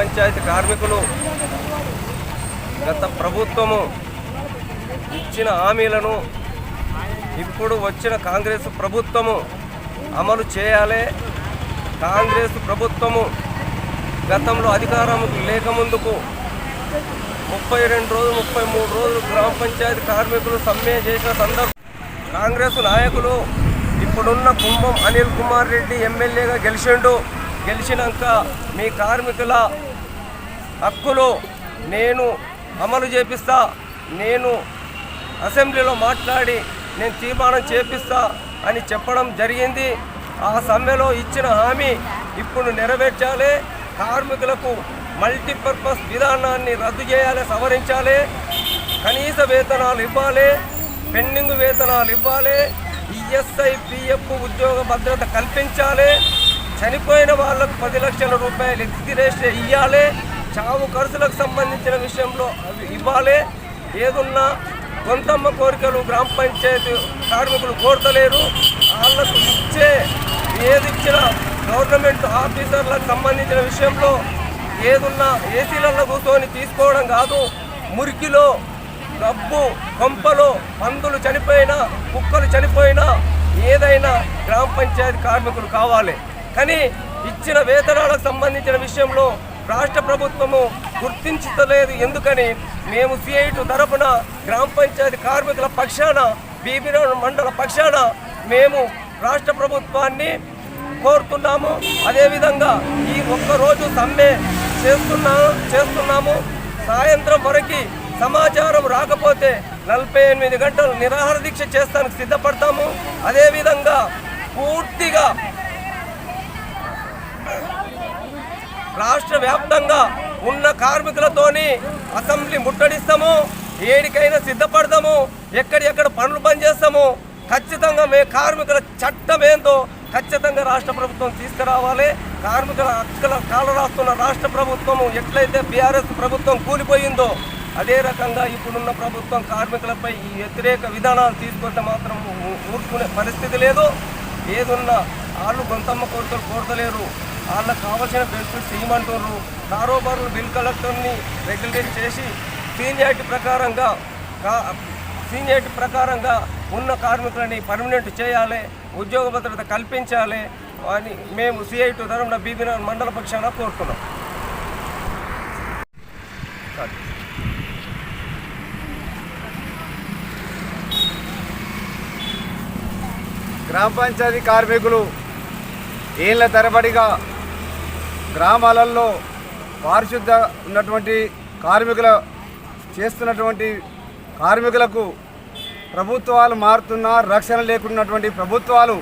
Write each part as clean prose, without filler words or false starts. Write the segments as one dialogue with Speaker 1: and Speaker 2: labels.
Speaker 1: పంచాయతీ కార్మికులు గత ప్రభుత్వము ఇచ్చిన హామీలను ఇప్పుడు వచ్చిన కాంగ్రెస్ ప్రభుత్వము అమలు చేయాలి. కాంగ్రెస్ ప్రభుత్వము గతంలో అధికారం లేకముందుకు 32 రోజులు 33 రోజులు గ్రామ పంచాయతీ కార్మికులు సమ్మె చేసిన సందర్భం కాంగ్రెస్ నాయకులు ఇప్పుడున్న కుంభం అనిల్ కుమార్ రెడ్డి ఎమ్మెల్యేగా గెలిచినాక మీ కార్మికుల హక్కులు నేను అమలు చేపిస్తా, నేను అసెంబ్లీలో మాట్లాడి నేను తీర్మానం చేపిస్తా అని చెప్పడం జరిగింది. ఆ సమ్మెలో ఇచ్చిన హామీ ఇప్పుడు నెరవేర్చాలి. కార్మికులకు మల్టీపర్పస్ విధానాన్ని రద్దు చేయాలి, సవరించాలి. కనీస వేతనాలు ఇవ్వాలి, పెండింగ్ వేతనాలు ఇవ్వాలి, ఈఎస్ఐ పిఎఫ్ ఉద్యోగ భద్రత కల్పించాలి. చనిపోయిన వాళ్ళకు 10 లక్షల రూపాయలు ఎక్స్గ్రేషియా ఇవ్వాలి. చావు ఖర్చులకు సంబంధించిన విషయంలో అవి ఇవ్వాలి. ఏదున్నా కొంతమ్మ కోరికలు గ్రామ పంచాయతీ కార్మికులు కోరతలేరు. వాళ్ళకు ఏదిచ్చినా గవర్నమెంట్ ఆఫీసర్లకు సంబంధించిన విషయంలో ఏదున్నా ఏసీలలో కూర్చొని తీసుకోవడం కాదు. మురికిలో డబ్బు కొంపలో పందులు చనిపోయినా కుక్కలు చనిపోయినా ఏదైనా గ్రామ పంచాయతీ కార్మికులు కావాలి. కానీ ఇచ్చిన వేతనాలకు సంబంధించిన విషయంలో రాష్ట్ర ప్రభుత్వము గుర్తించలేదు. ఎందుకని మేము సిఐటి తరపున గ్రామ పంచాయతీ కార్మికుల పక్షాన బీబీనగర్ మండల పక్షాన మేము రాష్ట్ర ప్రభుత్వాన్ని కోరుతున్నాము. అదేవిధంగా ఈ ఒక్కరోజు సమ్మె చేస్తున్నాము. సాయంత్రం వరకు సమాచారం రాకపోతే 48 గంటలు నిరాహార దీక్ష చేస్తానికి సిద్ధపడతాము. అదేవిధంగా పూర్తిగా రాష్ట్ర వ్యాప్తంగా ఉన్న కార్మికులతోని అసెంబ్లీ ముట్టడిస్తాము. ఏడికైనా సిద్ధపడతాము. ఎక్కడెక్కడ పనులు బంద్ చేస్తాము. ఖచ్చితంగా కార్మికుల చట్టం ఏందో ఖచ్చితంగా రాష్ట్ర ప్రభుత్వం తీసుకురావాలి. కార్మికుల హక్కుల కాల రాస్తున్న రాష్ట్ర ప్రభుత్వము ఎట్లయితే బీఆర్ఎస్ ప్రభుత్వం కూలిపోయిందో అదే రకంగా ఇప్పుడున్న ప్రభుత్వం కార్మికులపై ఈ వ్యతిరేక విధానాలు తీసుకుంటే మాత్రం ఊరుకునే పరిస్థితి లేదు. ఏదున్నా వాళ్ళు గొంతమ్మ కోరికలు కోరతలేరు. వాళ్ళకు కావాల్సిన బెనిఫిట్స్ ఇవ్వమంటున్నారు. కారోబారులు బిల్ కలెక్టర్ని రెగ్యులేట్ చేసి సీనియారిటీ ప్రకారంగా ఉన్న కార్మికులని పర్మనెంట్ చేయాలి, ఉద్యోగ భద్రత కల్పించాలి అని మేము సిఐటి తరపున బీబీనగర్ మండల పక్షాన కోరుతున్నాం.
Speaker 2: గ్రామ పంచాయతీ కార్మికులు ఏళ్ల తరబడిగా గ్రామాలలో పారిశుద్ధ ఉన్నటువంటి చేస్తున్నటువంటి కార్మికులకు ప్రభుత్వాలు మారుతున్నా రక్షణ లేకున్నటువంటి ప్రభుత్వాలు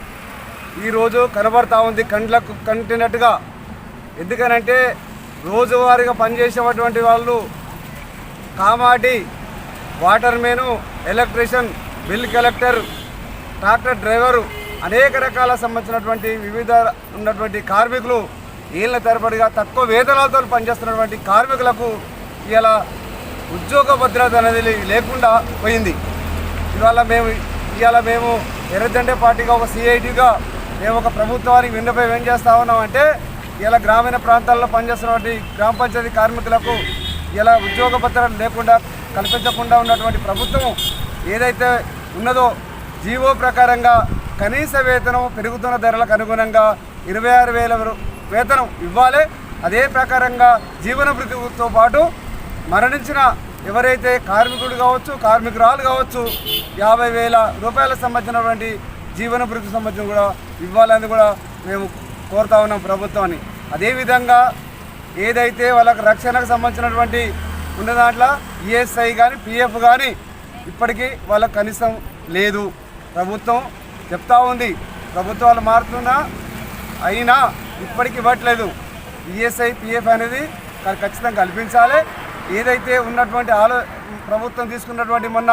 Speaker 2: ఈరోజు కనబడతా ఉంది కండ్లకు కంటినట్టుగా. ఎందుకనంటే రోజువారీగా పనిచేసేటువంటి వాళ్ళు కామాటి, water man, electrician, bill collector, tractor driver అనేక రకాల సంబంధించినటువంటి వివిధ ఉన్నటువంటి కార్మికులు ఏళ్ల తరబడిగా తక్కువ వేతనాలతో పనిచేస్తున్నటువంటి కార్మికులకు ఇలా ఉద్యోగ భద్రత అనేది లేకుండా పోయింది. ఇవాళ మేము ఎర్రజెండా పార్టీగా ఒక సిఐటిగా మేము ఒక ప్రభుత్వానికి విన్నపం ఏం చేస్తా ఉన్నామంటే ఇలా గ్రామీణ ప్రాంతాల్లో పనిచేస్తున్నటువంటి గ్రామ పంచాయతీ కార్మికులకు ఇలా ఉద్యోగ భద్రత లేకుండా కల్పించకుండా ఉన్నటువంటి ప్రభుత్వం ఏదైతే ఉన్నదో జీవో ప్రకారంగా కనీస వేతనం పెరుగుతున్న ధరలకు అనుగుణంగా 26,000 వేతనం ఇవ్వాలి. అదే ప్రకారంగా జీవన భృతితో పాటు మరణించిన ఎవరైతే కార్మికుడు కావచ్చు, కార్మికురాలు కావచ్చు 50,000 రూపాయలకు సంబంధించినటువంటి జీవన భృతి సంబంధించిన కూడా ఇవ్వాలని కూడా మేము కోరుతా ఉన్నాం ప్రభుత్వాన్ని. అదేవిధంగా ఏదైతే వాళ్ళకి రక్షణకు సంబంధించినటువంటి ఉన్న దాంట్లో ఈఎస్ఐ కానీ పిఎఫ్ కానీ ఇప్పటికీ వాళ్ళకి కనీసం లేదు. ప్రభుత్వం చెప్తా ఉంది ప్రభుత్వాలు మారుతున్నా అయినా ఇప్పటికీ ఇవ్వట్లేదు. ఈఎస్ఐ పిఎఫ్ అనేది ఖచ్చితంగా కల్పించాలి. ఏదైతే ఉన్నటువంటి ప్రభుత్వం తీసుకున్నటువంటి మొన్న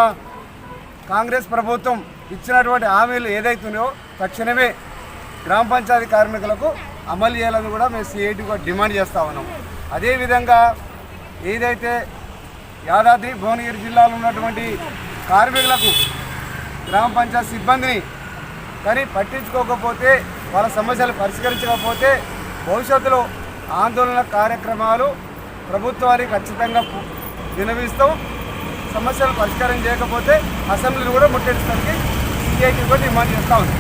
Speaker 2: కాంగ్రెస్ ప్రభుత్వం ఇచ్చినటువంటి హామీలు ఏదైతున్నాయో తక్షణమే గ్రామ పంచాయతీ కార్మికులకు అమలు చేయాలని కూడా మేము సిఐటిగా డిమాండ్ చేస్తూ ఉన్నాం. అదేవిధంగా ఏదైతే యాదాద్రి భువనగిరి జిల్లాలో ఉన్నటువంటి కార్మికులకు గ్రామ పంచాయతీ సిబ్బందిని కానీ పట్టించుకోకపోతే వాళ్ళ సమస్యలు పరిష్కరించకపోతే భవిష్యత్తులో ఆందోళన కార్యక్రమాలు ప్రభుత్వానికి ఖచ్చితంగా వినవిస్తాం. సమస్యలు పరిష్కారం చేయకపోతే అసెంబ్లీని కూడా ముట్టడిస్తానికి సిఐటి కూడా డిమాండ్ చేస్తూ ఉంది.